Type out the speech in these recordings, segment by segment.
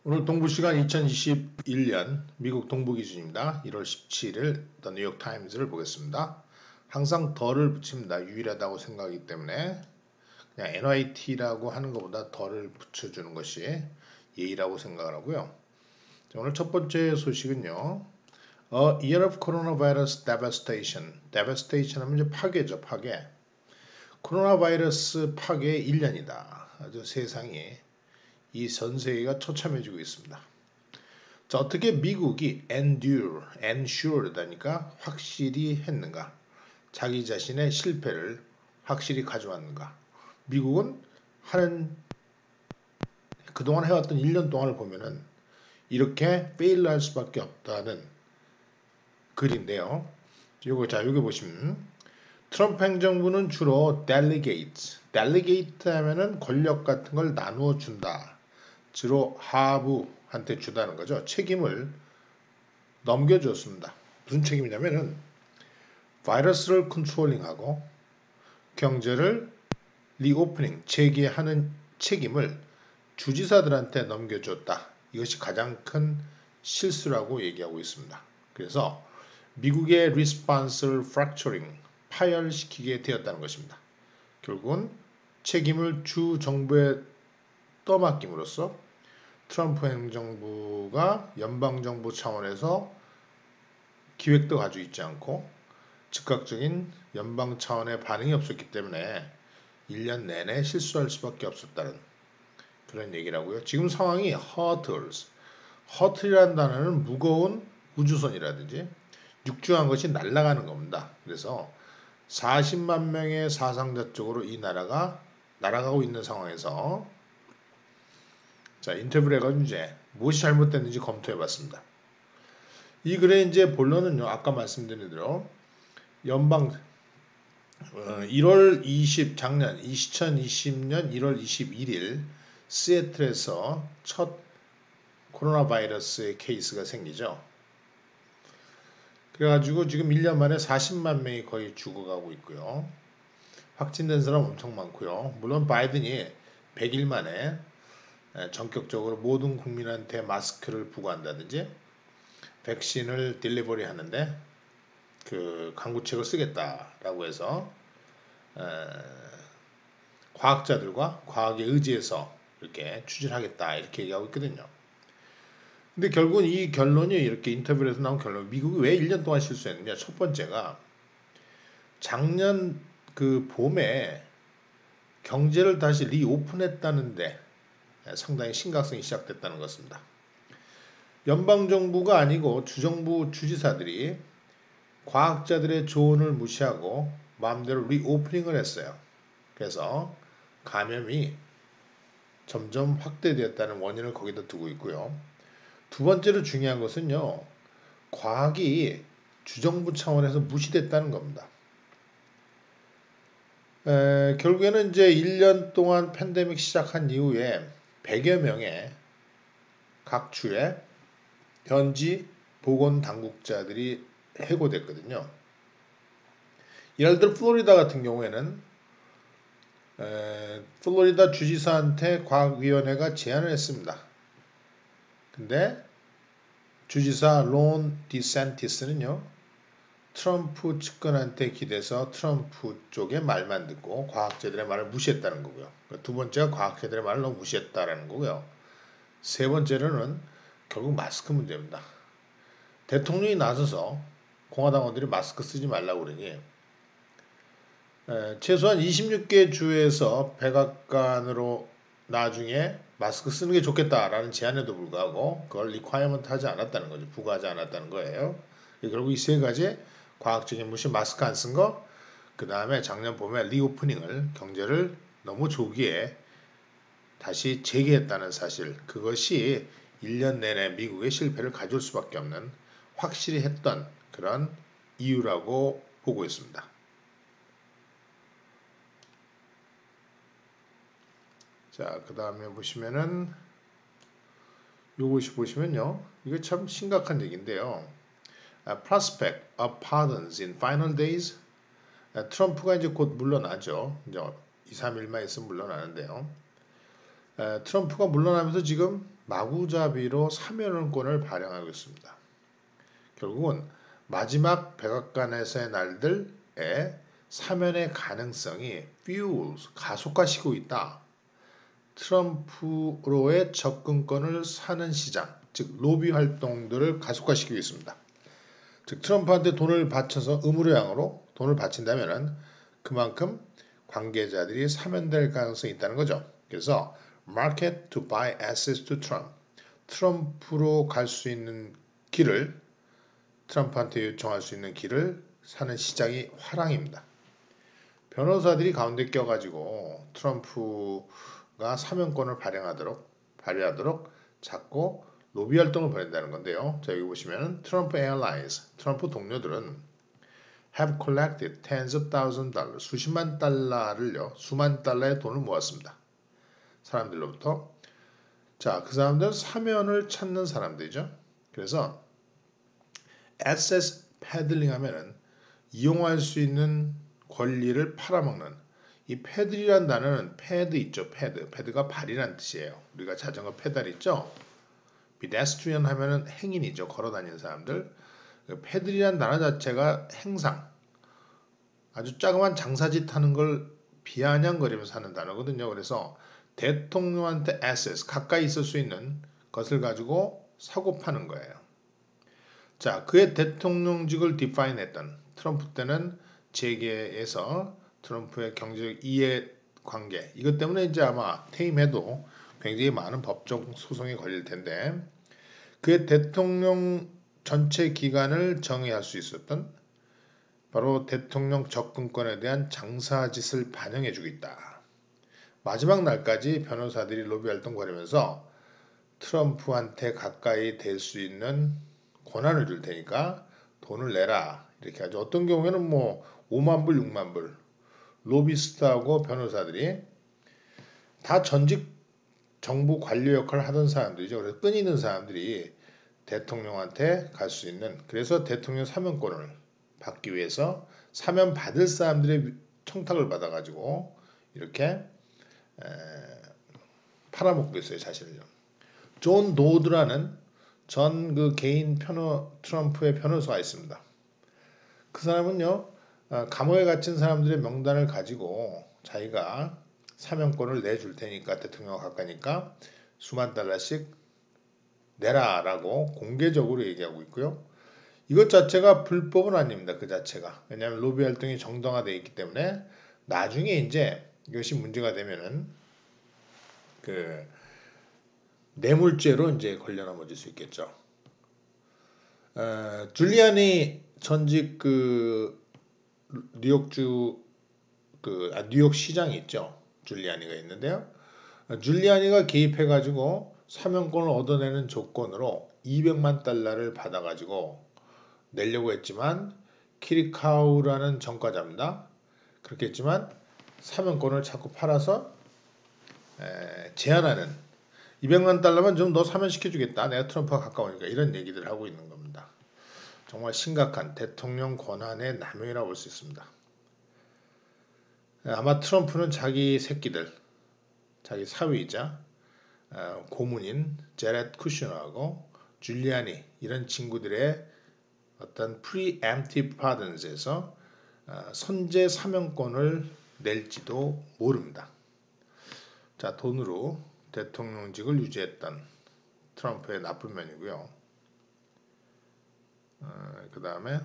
오늘 동부시간 2021년 미국 동부기준입니다. 1월 17일 The New York Times를 보겠습니다. 항상 더를 붙입니다. 유일하다고 생각하기 때문에 그냥 NYT라고 하는 것보다 더를 붙여주는 것이 예의라고 생각을 하고요. 자, 오늘 첫 번째 소식은요. A Year of Coronavirus Devastation. Devastation 하면 이제 파괴죠. 파괴. 코로나 바이러스 파괴의 1년이다. 아주 세상이 이 전 세계가 처참해지고 있습니다. 자, 어떻게 미국이 ensured하니까 확실히 했는가? 자기 자신의 실패를 확실히 가져왔는가? 미국은 그동안 해왔던 1년 동안을 보면은 이렇게 fail할 수밖에 없다는 글인데요. 요거 보시면 트럼프 행정부는 주로 delegate 하면은 권력 같은 걸 나누어 준다. 주로 하부한테 주다는 거죠. 책임을 넘겨줬습니다. 무슨 책임이냐면은 바이러스를 컨트롤링하고 경제를 리오프닝 재개하는 책임을 주지사들한테 넘겨줬다. 이것이 가장 큰 실수라고 얘기하고 있습니다. 그래서 미국의 리스폰스를 fracturing 파열시키게 되었다는 것입니다. 결국은 책임을 주 정부에 떠맡김으로써 트럼프 행정부가 연방정부 차원에서 기획도 가지고 있지 않고 즉각적인 연방 차원의 반응이 없었기 때문에 1년 내내 실수할 수밖에 없었다는 그런 얘기라고요. 지금 상황이 hurtle이라는 단어는 무거운 우주선이라든지 육중한 것이 날아가는 겁니다. 그래서 40만 명의 사상자 쪽으로 이 나라가 날아가고 있는 상황에서 자, 인터뷰를 해가지고 이제 무엇이 잘못됐는지 검토해봤습니다. 이 글의 이제 본론은요, 아까 말씀드린 대로 연방 1월 2020년 1월 21일 시애틀에서 첫 코로나 바이러스의 케이스가 생기죠. 그래가지고 지금 1년 만에 40만 명이 거의 죽어가고 있고요. 확진된 사람 엄청 많고요. 물론 바이든이 100일 만에 전격적으로 모든 국민한테 마스크를 부과한다든지 백신을 딜리버리 하는데 그 강구책을 쓰겠다라고 해서 과학자들과 과학에 의지해서 이렇게 추진하겠다 이렇게 얘기하고 있거든요. 근데 결국은 이 결론이 이렇게 인터뷰를 해서 나온 결론, 미국이 왜 1년 동안 실수했느냐. 첫 번째가 작년 그 봄에 경제를 다시 리오픈했다는데 상당히 심각성이 시작됐다는 것입니다. 연방정부가 아니고 주정부 주지사들이 과학자들의 조언을 무시하고 마음대로 리오프닝을 했어요. 그래서 감염이 점점 확대되었다는 원인을 거기다 두고 있고요. 두 번째로 중요한 것은요. 과학이 주정부 차원에서 무시됐다는 겁니다. 결국에는 이제 1년 동안 팬데믹 시작한 이후에 100여 명의 각 주의 현지 보건당국자들이 해고됐거든요. 예를 들어 플로리다 같은 경우에는 플로리다 주지사한테 과학위원회가 제안을 했습니다. 근데 주지사 론 디샌티스는요. 트럼프 측근한테 기대서 트럼프 쪽의 말만 듣고 과학자들의 말을 무시했다는 거고요. 두 번째가 과학자들의 말을 너무 무시했다라는 거고요. 세 번째로는 결국 마스크 문제입니다. 대통령이 나서서 공화당원들이 마스크 쓰지 말라고 그러니 최소한 26개 주에서 백악관으로 나중에 마스크 쓰는 게 좋겠다라는 제안에도 불구하고 그걸 리콰이어먼트 하지 않았다는 거죠. 부과하지 않았다는 거예요. 결국 이 세 가지 과학적인 무시, 마스크 안 쓴 거, 그 다음에 작년 봄에 리오프닝을 경제를 너무 조기에 다시 재개했다는 사실, 그것이 1년 내내 미국의 실패를 가져올 수밖에 없는 확실히 했던 그런 이유라고 보고 있습니다. 자, 그 다음에 보시면은 요것이 보시면요. 이게 참 심각한 얘기인데요. Prospect of pardons in final days. 트럼프가 이제 곧 물러나죠. 이제 2, 3일만 있으면 물러나는데요. 트럼프가 물러나면서 지금 마구잡이로 사면권을 발행하고 있습니다. 결국은 마지막 백악관에서의 날들에 사면의 가능성이 가속화시키고 있다. 트럼프로의 접근권을 사는 시장, 즉 로비 활동들을 가속화시키고 있습니다. 즉 트럼프한테 돈을 바쳐서 의무료양으로 돈을 바친다면은 그만큼 관계자들이 사면될 가능성이 있다는 거죠. 그래서 market to buy access to Trump. 트럼프로 갈 수 있는 길을 트럼프한테 요청할 수 있는 길을 사는 시장이 화랑입니다. 변호사들이 가운데 껴가지고 트럼프가 사면권을 발휘하도록 자꾸 로비 활동을 벌인다는 건데요. 자, 여기 보시면 트럼프 에어라인스, 트럼프 동료들은 have collected tens of thousands dollars, 수십만 달러를요, 수만 달러의 돈을 모았습니다. 사람들로부터. 자, 그 사람들은 사면을 찾는 사람들이죠. 그래서 access peddling 하면은 이용할 수 있는 권리를 팔아먹는, 이 패들이란 단어는 패드 있죠. 패드가 발이란 뜻이에요. 우리가 자전거 페달 있죠. pedestrian 하면은 행인이죠. 걸어다니는 사람들. 패들이란 단어 자체가 행상, 아주 자그만 장사짓 하는 걸 비아냥거리면서 하는 단어거든요. 그래서 대통령한테 access, 가까이 있을 수 있는 것을 가지고 사고 파는 거예요. 자, 그의 대통령직을 디파인했던 트럼프 때는 재계에서 트럼프의 경제적 이해관계, 이것 때문에 이제 아마 퇴임해도 굉장히 많은 법적 소송이 걸릴 텐데, 그의 대통령 전체 기간을 정의할 수 있었던 바로 대통령 접근권에 대한 장사짓을 반영해주고 있다. 마지막 날까지 변호사들이 로비 활동 벌이면서 트럼프한테 가까이 될 수 있는 권한을 줄 테니까 돈을 내라. 이렇게 하죠. 어떤 경우에는 뭐 5만 불, 6만 불. 로비스트하고 변호사들이 다 전직 정부 관료 역할을 하던 사람들이죠. 그래서 끊이는 사람들이 대통령한테 갈 수 있는, 그래서 대통령 사면권을 받기 위해서 사면 받을 사람들의 청탁을 받아가지고 이렇게 팔아먹고 있어요. 사실은요. 존 도드라는 전 그 개인 트럼프의 변호사가 있습니다. 그 사람은요, 감옥에 갇힌 사람들의 명단을 가지고 자기가 사면권을 내줄 테니까, 대통령 가까니까 수만 달러씩 내라라고 공개적으로 얘기하고 있고요. 이것 자체가 불법은 아닙니다. 그 자체가. 왜냐하면 로비 활동이 정당화되어 있기 때문에 나중에 이제 이것이 문제가 되면은 그 뇌물죄로 이제 걸려 넘어질 수 있겠죠. 줄리아니 전직 그 뉴욕 시장이 있죠. 줄리아니가 있는데요. 줄리아니가 개입해가지고 사면권을 얻어내는 조건으로 200만 달러를 받아가지고 내려고 했지만 키리카우라는 전과자입니다. 그렇게 했지만 사면권을 자꾸 팔아서 제한하는, 200만 달러면 좀 너 사면시켜주겠다. 내가 트럼프와 가까우니까, 이런 얘기들을 하고 있는 겁니다. 정말 심각한 대통령 권한의 남용이라고 볼 수 있습니다. 아마 트럼프는 자기 새끼들, 자기 사위이자 고문인 제렛 쿠셔너하고 줄리아니 이런 친구들의 어떤 preemptive pardons에서 선제 사면권을 낼지도 모릅니다. 자, 돈으로 대통령직을 유지했던 트럼프의 나쁜 면이고요. 그 다음에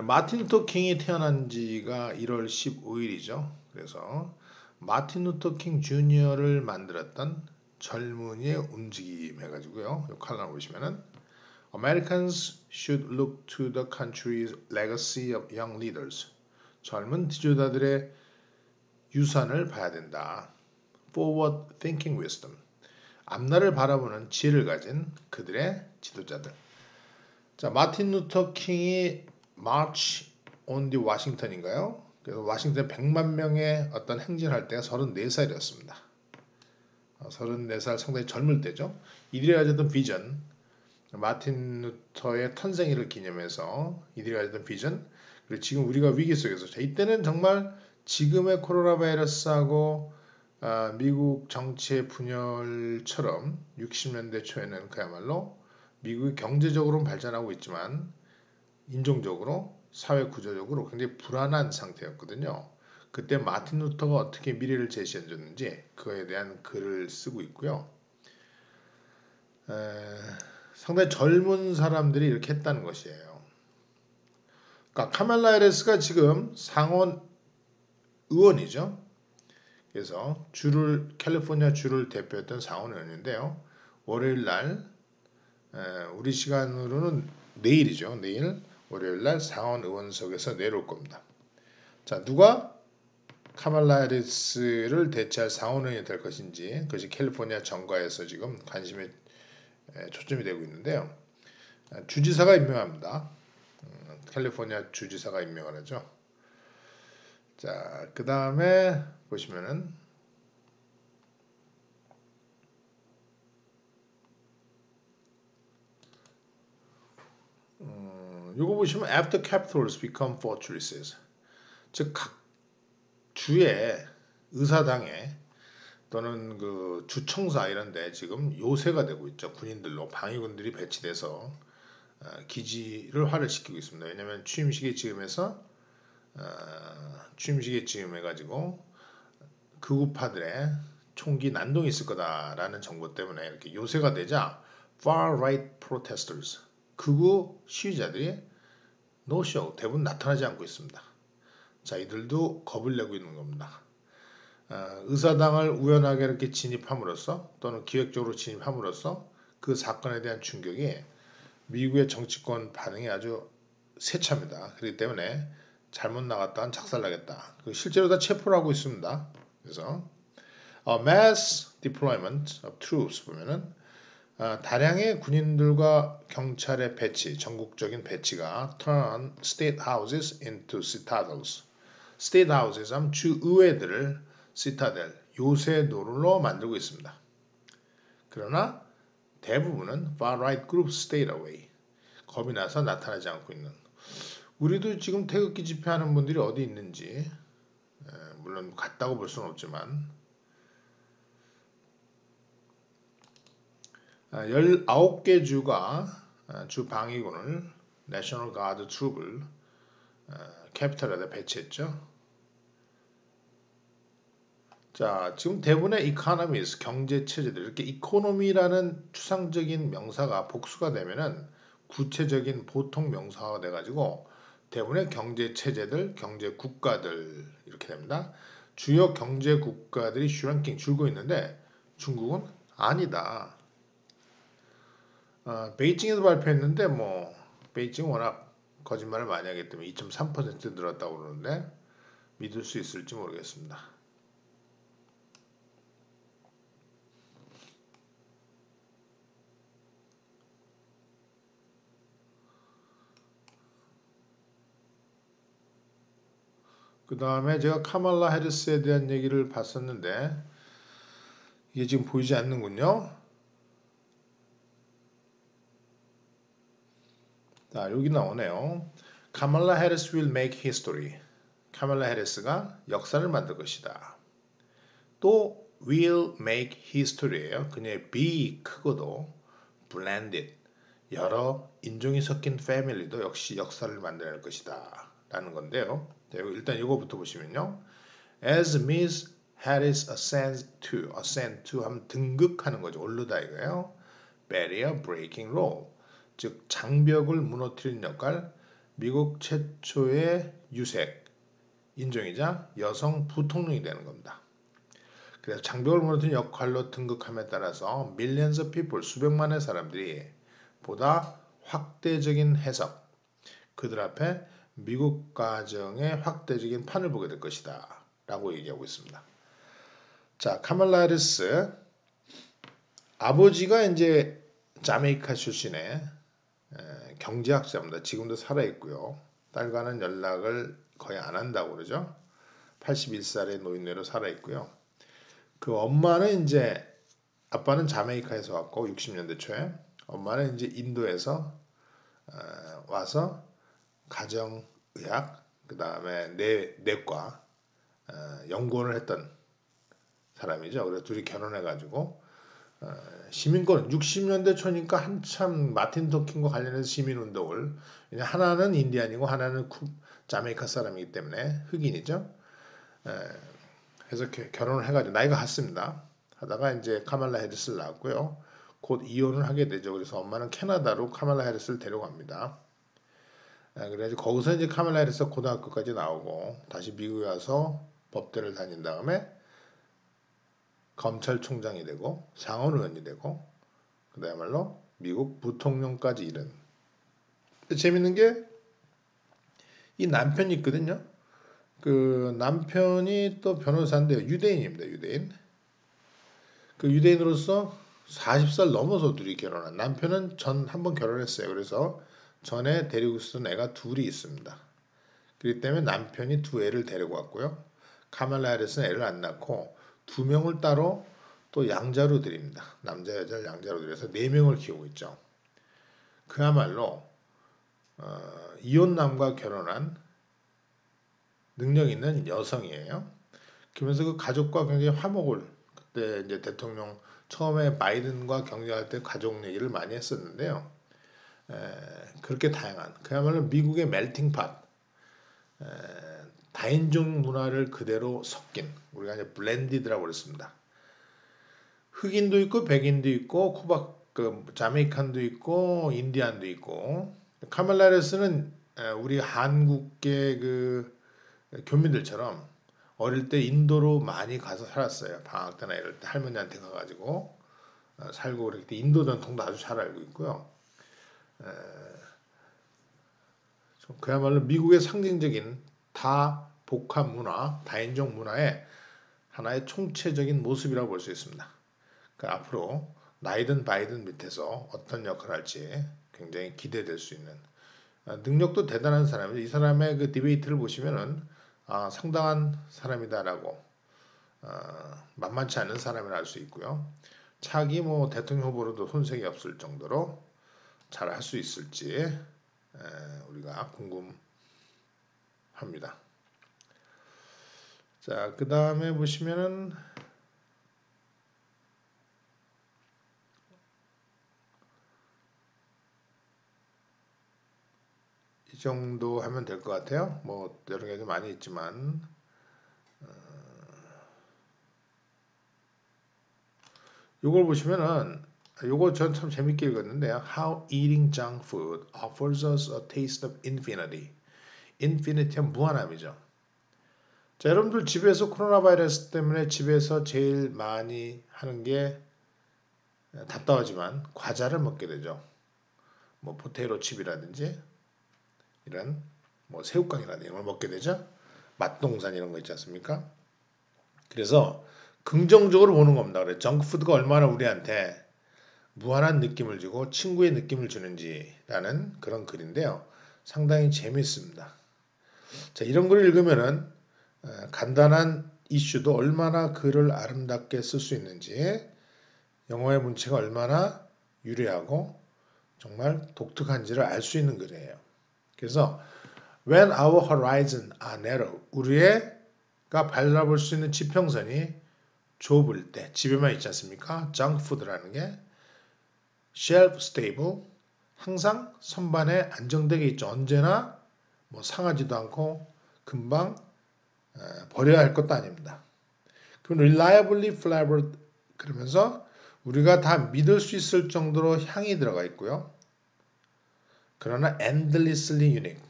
마틴 루터 킹이 태어난 지가 1월 15일이죠. 그래서 마틴 루터 킹 주니어를 만들었던 젊은이의 움직임 해가지고요. 이 칼럼 보시면은 Americans should look to the country's legacy of young leaders. 젊은 지도자들의 유산을 봐야 된다. Forward thinking wisdom. 앞날을 바라보는 지혜를 가진 그들의 지도자들. 자, 마틴 루터 킹이 March on the Washington인가요? 그래서 워싱턴 100만 명의 어떤 행진할 때가 34살이었습니다. 34살 상당히 젊을 때죠. 이들이 가졌던 비전, 마틴 루터의 탄생일을 기념해서 이들이 가졌던 비전, 그리고 지금 우리가 위기 속에서, 자, 이때는 정말 지금의 코로나 바이러스하고 미국 정치의 분열처럼 60년대 초에는 그야말로 미국이 경제적으로는 발전하고 있지만 인종적으로 사회 구조적으로 굉장히 불안한 상태였거든요. 그때 마틴 루터가 어떻게 미래를 제시해줬는지 그거에 대한 글을 쓰고 있고요. 상당히 젊은 사람들이 이렇게 했다는 것이에요. 그러니까 카말라 해리스가 지금 상원 의원이죠. 그래서 캘리포니아 주를 대표했던 상원 의원인데요. 월요일 날 우리 시간으로는 내일이죠. 내일 월요일 날 상원 의원석에서 내려올 겁니다. 자, 누가 카말라 해리스를 대체할 상원 의원이 될 것인지 그것이 캘리포니아 정가에서 지금 관심이 초점이 되고 있는데요. 주지사가 임명합니다. 캘리포니아 주지사가 임명을 하죠. 자, 그 다음에 보시면은 요거 보시면 after capitals become fortresses, 즉 각 주의 의사당에 또는 그 주청사 이런데 지금 요새가 되고 있죠. 군인들로 방위군들이 배치돼서 기지를 활용시키고 있습니다. 왜냐하면 취임식에 즈음 해가지고 극우파들의 총기 난동이 있을 거다라는 정보 때문에 이렇게 요새가 되자 far right protesters, 극우 시위자들이 노쇼 대부분 나타나지 않고 있습니다. 자, 이들도 겁을 내고 있는 겁니다. 의사당을 우연하게 이렇게 진입함으로써 또는 기획적으로 진입함으로써 그 사건에 대한 충격이 미국의 정치권 반응이 아주 세차입니다. 그렇기 때문에 잘못 나갔다간 작살나겠다. 실제로 다 체포를 하고 있습니다. 그래서 mass deployment of troops 보면은 다량의 군인들과 경찰의 배치, 전국적인 배치가 turn state houses into citadels. state houses 하면 주 의회들을 citadel, 요새도로 만들고 있습니다. 그러나 대부분은 far right groups stayed away. 겁이 나서 나타나지 않고 있는. 우리도 지금 태극기 집회하는 분들이 어디 있는지 물론 같다고 볼 수는 없지만 19개 주가 주 방위군을 내셔널 가드 트룹을 캐피털에다 배치했죠. 자, 지금 대부분의 economies, 경제 체제들, 이렇게 economy라는 추상적인 명사가 복수가 되면은 구체적인 보통 명사가 돼가지고 대부분의 경제 체제들, 경제 국가들 이렇게 됩니다. 주요 경제 국가들이 shrinking, 줄고 있는데 중국은 아니다. 베이징에도 발표했는데 뭐 베이징은 워낙 거짓말을 많이 하기 때문에 2.3% 늘었다고 그러는데 믿을 수 있을지 모르겠습니다. 그 다음에 제가 카말라 해리스에 대한 얘기를 봤었는데 이게 지금 보이지 않는군요. 자, 여기 나오네요. 카말라 해리스 will make history. 카말라 해리스가 역사를 만들 것이다. 또 will make history예요. 그녀의 be 크고도 blended, 여러 인종이 섞인 family도 역시 역사를 만들어낼 것이다 라는 건데요. 자, 일단 이거부터 보시면요. As Miss Harris ascends to 하면 등극하는 거죠. 오르다 이거예요. barrier breaking role, 즉 장벽을 무너뜨리는 역할, 미국 최초의 유색 인종이자 여성 부통령이 되는 겁니다. 그래서 장벽을 무너뜨리는 역할로 등극함에 따라서 millions of people, 수백만의 사람들이 보다 확대적인 해석, 그들 앞에 미국 가정의 확대적인 판을 보게 될 것이다 라고 얘기하고 있습니다. 자, 카말라 해리스 아버지가 이제 자메이카 출신의 경제학자입니다. 지금도 살아있고요. 딸과는 연락을 거의 안 한다고 그러죠. 81살의 노인네로 살아있고요. 그 엄마는 이제 아빠는 자메이카에서 왔고 60년대 초에 엄마는 이제 인도에서 와서 가정의학, 그 다음에 내과 연구원을 했던 사람이죠. 그래서 둘이 결혼해가지고 시민권 60년대 초니까 한참 마틴 루터 킹과 관련해서 시민운동을 하나는 인디안이고 하나는 자메이카 사람이기 때문에 흑인이죠. 그래서 결혼을 해가지고 나이가 같습니다. 하다가 이제 카말라 해리스를 낳았고요. 곧 이혼을 하게 되죠. 그래서 엄마는 캐나다로 카말라 해리스를 데려갑니다. 그래서 거기서 이제 카말라 해리스가 고등학교까지 나오고 다시 미국에 와서 법대를 다닌 다음에 검찰총장이 되고 상원의원이 되고 그다음에 미국 부통령까지 이른. 재밌는 게 이 남편이 있거든요. 그 남편이 또 변호사인데요. 유대인입니다. 유대인. 그 유대인으로서 40살 넘어서 둘이 결혼한. 남편은 전 한 번 결혼했어요. 그래서 전에 데리고 있었던 애가 둘이 있습니다. 그렇기 때문에 남편이 두 애를 데리고 왔고요. 카말라 해리스는 애를 안 낳고 두 명을 따로 또 양자로 드립니다. 남자 여자를 양자로 드려서 네 명을 키우고 있죠. 그야말로 이혼남과 결혼한 능력 있는 여성이에요. 그러면서 그 가족과 굉장히 화목을 그때 이제 대통령 처음에 바이든과 경쟁할 때 가족 얘기를 많이 했었는데요. 그렇게 다양한 그야말로 미국의 멜팅팟 다인종 문화를 그대로 섞인 우리가 이제 블렌디드라고 그랬습니다. 흑인도 있고 백인도 있고 그 자메이칸도 있고 인디안도 있고 카말라 해리스는 우리 한국계 그 교민들처럼 어릴 때 인도로 많이 가서 살았어요. 방학 때나 이럴 때 할머니한테 가가지고 살고 그랬기 때문에 인도 전통도 아주 잘 알고 있고요. 그야말로 미국의 상징적인 다복합 문화, 다인종 문화의 하나의 총체적인 모습이라고 볼 수 있습니다. 그러니까 앞으로 나이든 바이든 밑에서 어떤 역할을 할지 굉장히 기대될 수 있는 능력도 대단한 사람이죠. 이 사람의 그 디베이트를 보시면은 상당한 사람이다라고 만만치 않은 사람을 알 수 있고요. 차기 뭐 대통령 후보로도 손색이 없을 정도로 잘 할 수 있을지 우리가 궁금합니다. 자, 그 다음에 보시면은 이 정도 하면 될 것 같아요. 뭐 여러 개도 많이 있지만 요걸 보시면은 요거 전 참 재밌게 읽었는데요. How eating junk food offers us a taste of infinity. infinity는 무한함이죠. 자, 여러분들 집에서 코로나 바이러스 때문에 집에서 제일 많이 하는 게 답답하지만 과자를 먹게 되죠. 뭐 포테이토 칩이라든지 이런 뭐 새우깡이라든지 이런 걸 먹게 되죠. 맛동산 이런 거 있지 않습니까? 그래서 긍정적으로 보는 겁니다. 그래 정크푸드가 얼마나 우리한테 무한한 느낌을 주고 친구의 느낌을 주는지라는 그런 글인데요. 상당히 재밌습니다. 자, 이런 글을 읽으면은 간단한 이슈도 얼마나 글을 아름답게 쓸 수 있는지 영어의 문체가 얼마나 유리하고 정말 독특한지를 알 수 있는 글이에요. 그래서 When our horizon are narrow, 우리가 바라볼 수 있는 지평선이 좁을 때 집에만 있지 않습니까? 정크푸드라는 게 shelf stable, 항상 선반에 안정되게 있죠. 언제나 뭐 상하지도 않고 금방 버려야 할 것도 아닙니다. 그럼 reliably flavored 그러면서 우리가 다 믿을 수 있을 정도로 향이 들어가 있고요. 그러나 endlessly unique,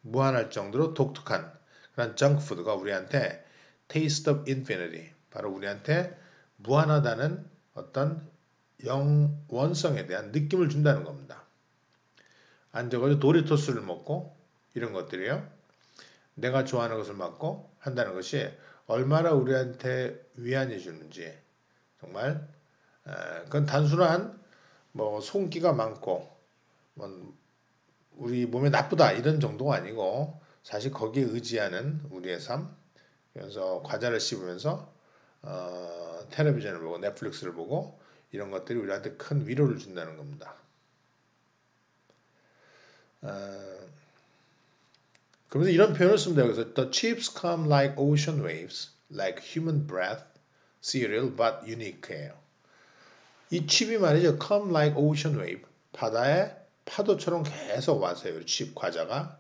무한할 정도로 독특한 그런 정크푸드가 우리한테 taste of infinity, 바로 우리한테 무한하다는 어떤 영원성에 대한 느낌을 준다는 겁니다. 앉아가지고 도리토스를 먹고 이런 것들이요. 내가 좋아하는 것을 먹고 한다는 것이 얼마나 우리한테 위안이 주는지 정말 그건 단순한 뭐 손기가 많고 뭐 우리 몸에 나쁘다 이런 정도가 아니고 사실 거기에 의지하는 우리의 삶. 그래서 과자를 씹으면서 텔레비전을 보고 넷플릭스를 보고 이런 것들이 우리한테 큰 위로를 준다는 겁니다. 그러면서 이런 표현을 씁니다. 그래서 the chips come like ocean waves, like human breath, cereal, but unique예요. 이 칩이 말이죠. come like ocean wave. 바다의 파도처럼 계속 와서요. 칩 과자가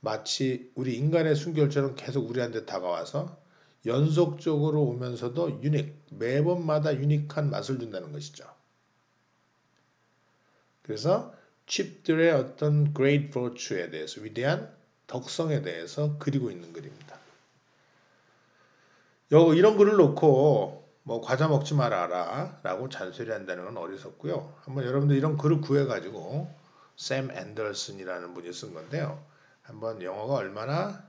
마치 우리 인간의 숨결처럼 계속 우리한테 다가와서 연속적으로 오면서도 매번마다 유니크한 맛을 준다는 것이죠. 그래서 칩들의 어떤 great virtue에 대해서 위대한 덕성에 대해서 그리고 있는 그림입니다. 이런 글을 놓고 뭐 과자 먹지 말아라 라고 잔소리한다는 건 어리석고요. 한번 여러분들 이런 글을 구해가지고 샘 앤더슨이라는 분이 쓴 건데요. 한번 영어가 얼마나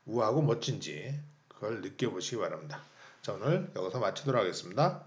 우아하고 멋진지 그걸 느껴보시기 바랍니다. 자, 오늘 여기서 마치도록 하겠습니다.